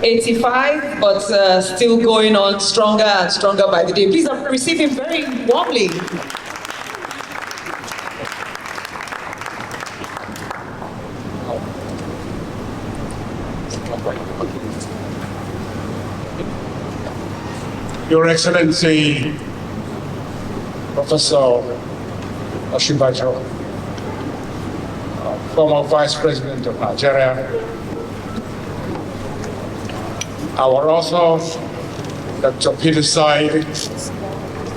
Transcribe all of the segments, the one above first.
85, but still going on stronger and stronger by the day. Please receive him very warmly. Your Excellency, Professor Oshibajo, former Vice President of Nigeria, our author, Dr. Peter Said,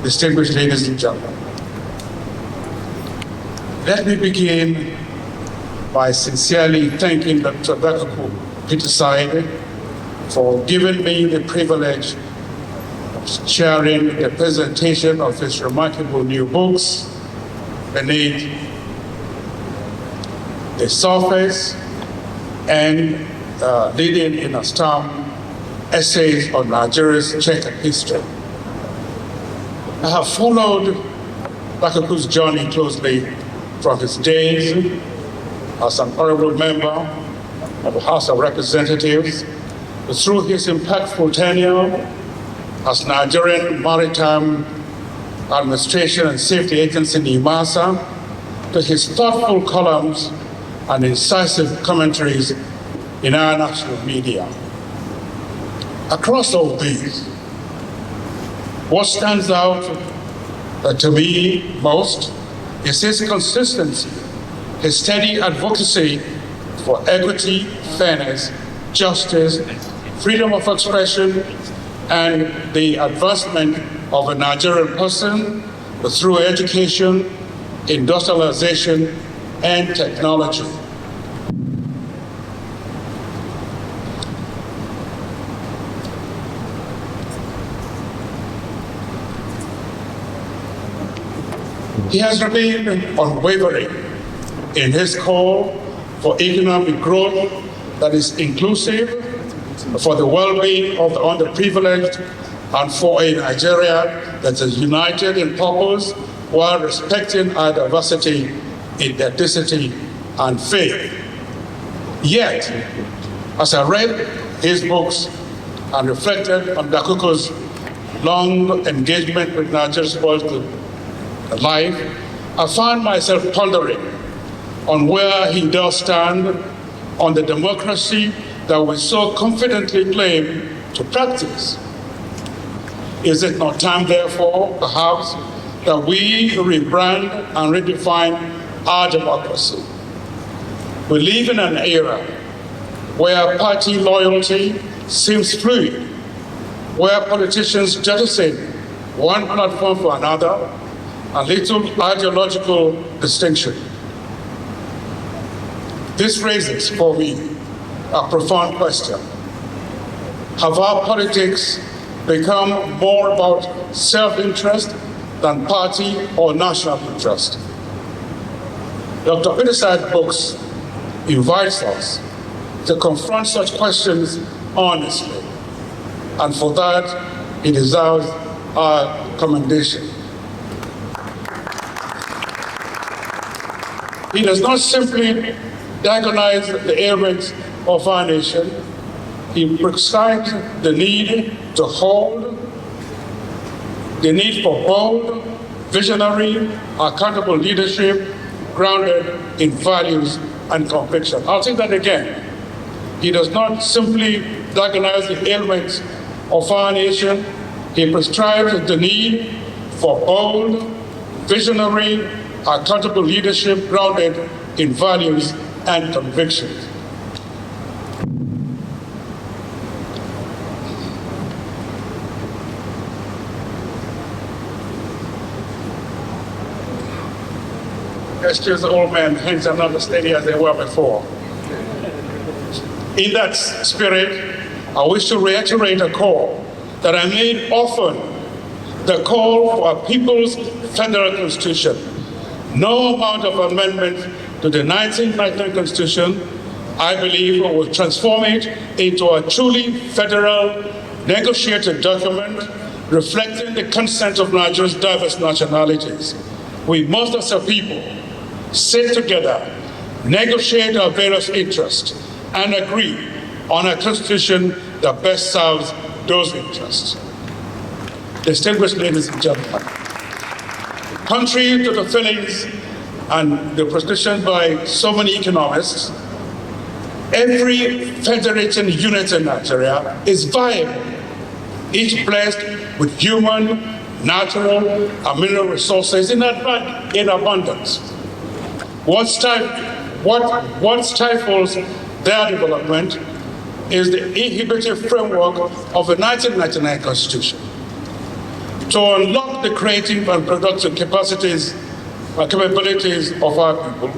distinguished ladies and gentlemen. Let me begin by sincerely thanking Dr. Nwachukwu Peter Said for giving me the privilege of sharing the presentation of his remarkable new books, Beneath the Surface and Leading in a Storm, Essays on Nigeria's checkered history. I have followed Nwachukwu journey closely from his days as an honorable member of the House of Representatives through his impactful tenure as Nigerian Maritime Administration and Safety Agency NIMASA, to his thoughtful columns and incisive commentaries in our national media. Across all these, what stands out to me most is his consistency, his steady advocacy for equity, fairness, justice, freedom of expression, and the advancement of a Nigerian person through education, industrialization, and technology. He has remained unwavering in his call for economic growth that is inclusive, for the well-being of the underprivileged, and for a Nigeria that is united in purpose while respecting our diversity in ethnicity and faith. Yet, as I read his books and reflected on Nwachukwu long engagement with Nigeria's political life, I found myself pondering on where he does stand on the democracy that we so confidently claim to practice. Is it not time, therefore, perhaps, that we rebrand and redefine our democracy? We live in an era where party loyalty seems fluid, where politicians jettison one platform for another, and little ideological distinction. This raises, for me, a profound question. Have our politics become more about self-interest than party or national interest? Dr. Peter Said's books invites us to confront such questions honestly, and for that, he deserves our commendation. He does not simply diagnose the ailments of our nation. He prescribes the need to hold, the need for bold, visionary, accountable leadership grounded in values and conviction. I'll say that again. He does not simply diagnose the ailments of our nation. He prescribes the need for bold, visionary, accountable leadership grounded in values and convictions. Excuse the old man, hands are not as steady as they were before. In that spirit, I wish to reiterate a call that I made often, the call for a people's federal constitution. No amount of amendment to the 1999 Constitution, I believe, will transform it into a truly federal, negotiated document reflecting the consent of Nigeria's diverse nationalities. We must, as a people, sit together, negotiate our various interests, and agree on a constitution that best serves those interests. Distinguished ladies and gentlemen, contrary to the feelings and the prescription by so many economists, every federating unit in Nigeria is viable, each blessed with human, natural, and mineral resources in abundance. What stifles their development is the inhibitive framework of the 1999 Constitution. To unlock the creative and productive capacities and capabilities of our people,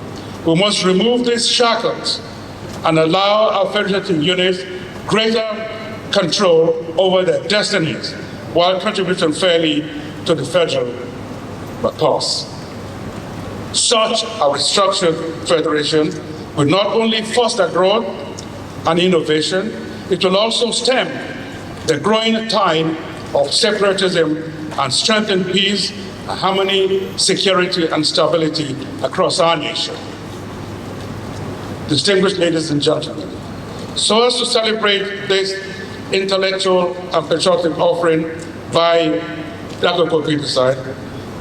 we must remove these shackles and allow our federating units greater control over their destinies while contributing fairly to the federal cause. Such a restructured federation will not only foster growth and innovation, it will also stem the growing tide of separatism and strengthen peace, harmony, security, and stability across our nation. Distinguished ladies and gentlemen, so as to celebrate this intellectual and patriotic offering by the Akpoti-Uduaghan side,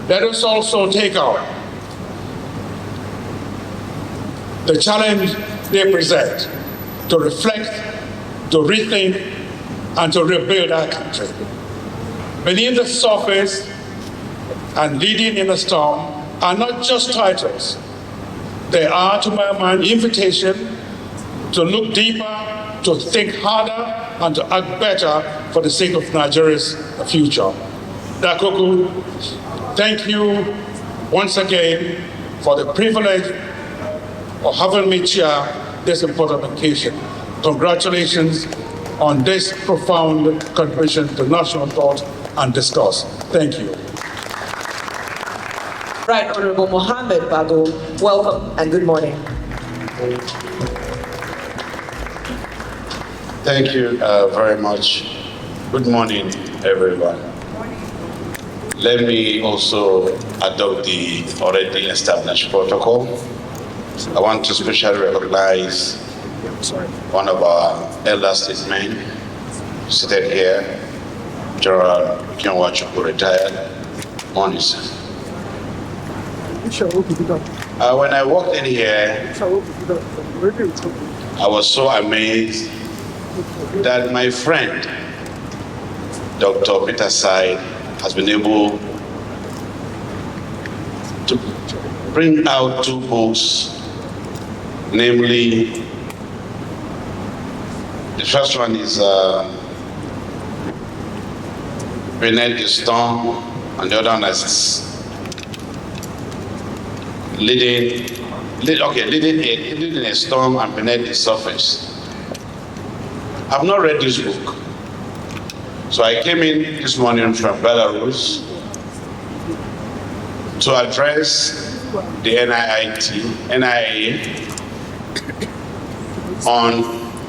let us also take out the challenge they present to reflect, to rethink, and to rebuild our country. Beneath the surface and leading in the storm are not just titles. They are, to my mind, invitation to look deeper, to think harder, and to act better for the sake of Nigeria's future. Dakoku, thank you once again for the privilege of having me chair this important occasion. Congratulations on this profound contribution to national thought and discourse. Thank you. Right, Honorable Mohammed Bago, welcome and good morning. Thank you very much. Good morning, everyone. Let me also adopt the already established protocol. I want to specially recognize one of our elder statesmen seated here, General Nwachukwu, retired. Morning, sir. When I walked in here, I was so amazed that my friend, Dr. Peter Said, has been able to bring out two books, namely, the first one is Beneath the Storm, and the other one is Leading a Storm and Beneath the Surface. I've not read this book. So I came in this morning from Belarus to address the NIA on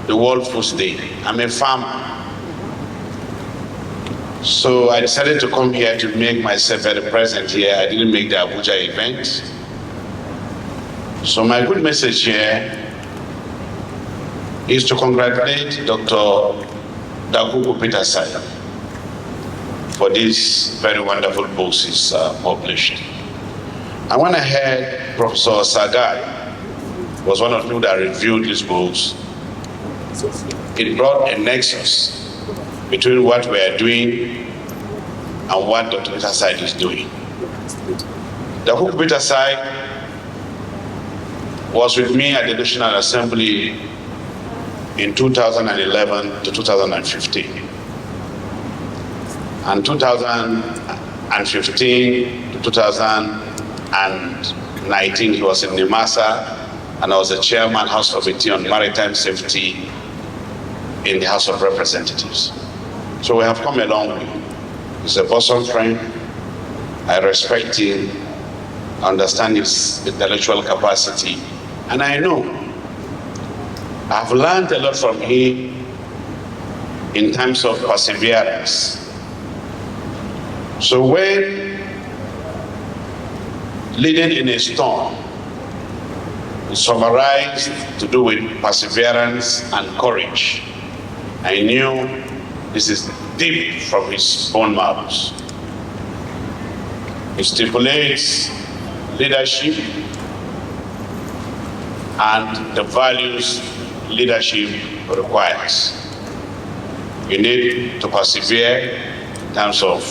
the World Food Day. I'm a farmer. So I decided to come here to make myself very present here. I didn't make the Abuja event. So my good message here is to congratulate Dr. Dagugu Peter Said for these very wonderful books he's published. And when I heard Professor Sagai was one of the people that reviewed these books, it brought a nexus between what we are doing and what Dr. Peter Said is doing. Dagugu Peter Said was with me at the National Assembly in 2011 to 2015. And 2015 to 2019, he was in Nimasa, and I was the chairman, House Committee on Maritime Safety in the House of Representatives. So we have come a long way. He's a bosom friend. I respect him, understand his intellectual capacity, and I know I've learned a lot from him in terms of perseverance. So when Leading in a Storm is summarized to do with perseverance and courage, I knew this is deep from his bone marrow. He stipulates leadership and the values leadership requires. You need to persevere in terms of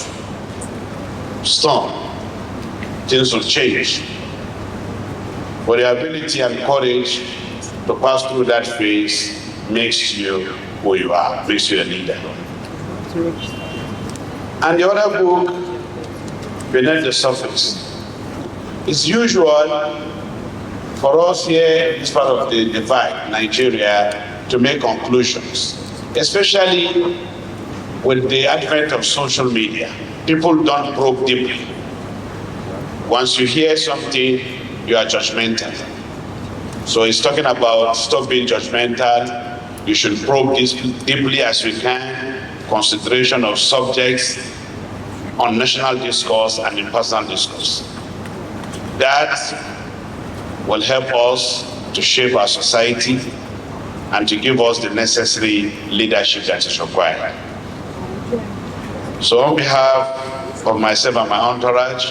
storm. Things will change. But the ability and courage to pass through that phase makes you who you are, makes you a leader. And the other book, Beneath the Surface, is usual for us here in this part of the divide, Nigeria, to make conclusions, especially with the advent of social media. People don't probe deeply. Once you hear something, you are judgmental. So he's talking about stop being judgmental. You should probe this deeply as we can, consideration of subjects on national discourse and in personal discourse. That will help us to shape our society and to give us the necessary leadership that is required. So on behalf of myself and my entourage,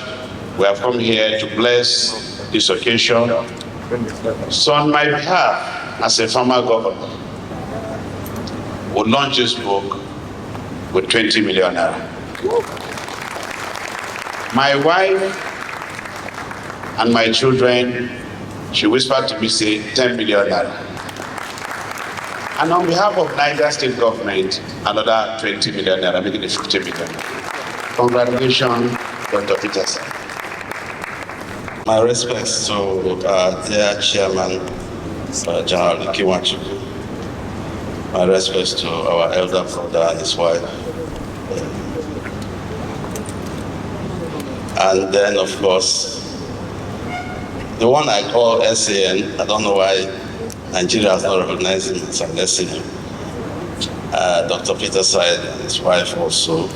we have come here to bless this occasion. So on my behalf, as a former governor, we'll launch this book with 20 million naira. My wife and my children, she whispered to me, say, 10 million naira. And on behalf of Niger State government, another 20 million naira, making it 50 million. Congratulations, Dr. Peterson. My respects to their chairman, General Nwachukwu. My respects to our elder brother and his wife. And then, of course, the one I call SAN, I don't know why Nigeria has not recognized him as an SAN. Dr. Peter Said and his wife also.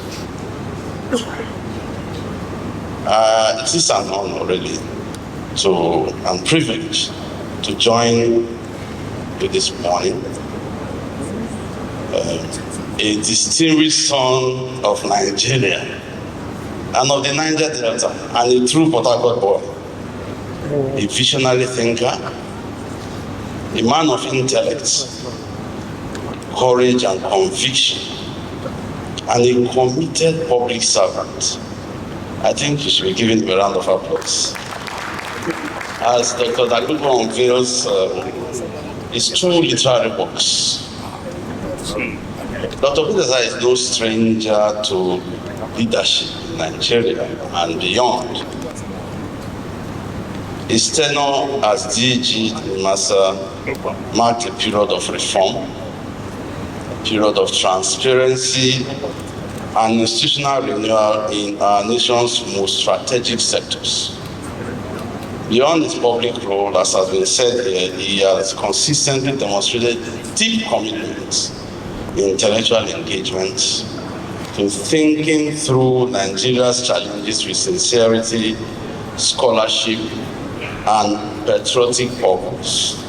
It is an honor, really. So I'm privileged to join you this morning. A distinguished son of Nigeria and of the Niger Delta, and a true Port Harcourt boy, a visionary thinker, a man of intellect, courage and conviction, and a committed public servant. I think you should be giving him a round of applause. As Dr. Nwachukwu unveils his two literary books, Dr. Peterson is no stranger to leadership in Nigeria and beyond. His tenure as DG in Massa marked a period of reform, a period of transparency and institutional renewal in our nation's most strategic sectors. Beyond his public role, as has been said here, he has consistently demonstrated deep commitment in intellectual engagement to thinking through Nigeria's challenges with sincerity, scholarship, and patriotic purpose.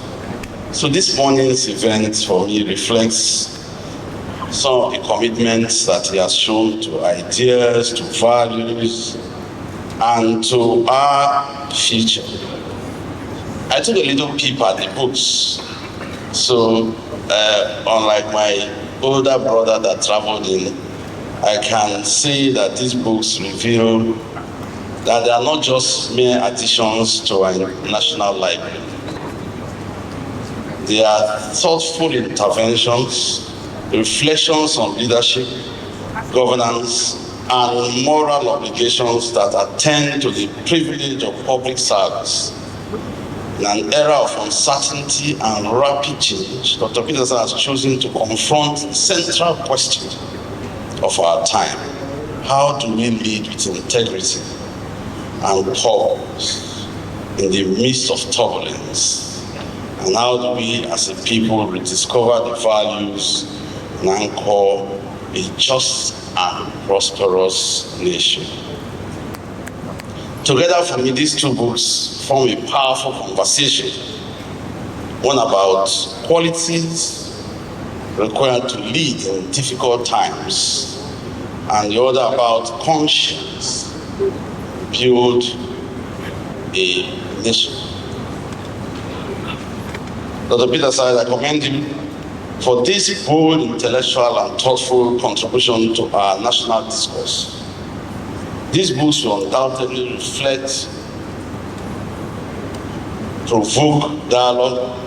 So this morning's event for me reflects some of the commitments that he has shown to ideas, to values, and to our future. I took a little peep at the books. So unlike my older brother that traveled in, I can say that these books reveal that they are not just mere additions to our national library. They are thoughtful interventions, reflections on leadership, governance, and moral obligations that attend to the privilege of public service. In an era of uncertainty and rapid change, Dr. Peterson has chosen to confront the central question of our time. How do we lead with integrity and purpose in the midst of turbulence? And how do we as a people rediscover the values and anchor a just and prosperous nation? Together for me, these two books form a powerful conversation. One about qualities required to lead in difficult times, and the other about conscience, build a nation. Dr. Peter Said, I commend him for this bold, intellectual, and thoughtful contribution to our national discourse. These books will undoubtedly reflect, provoke dialogue,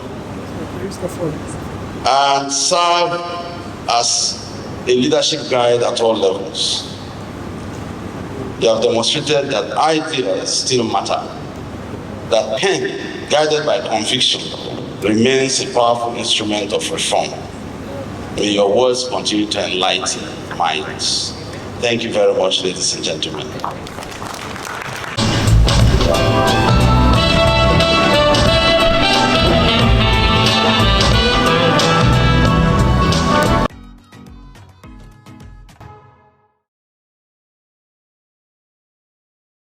and serve as a leadership guide at all levels. You have demonstrated that ideas still matter, that pen, guided by conviction, remains a powerful instrument of reform. May your words continue to enlighten minds. Thank you very much, ladies and gentlemen.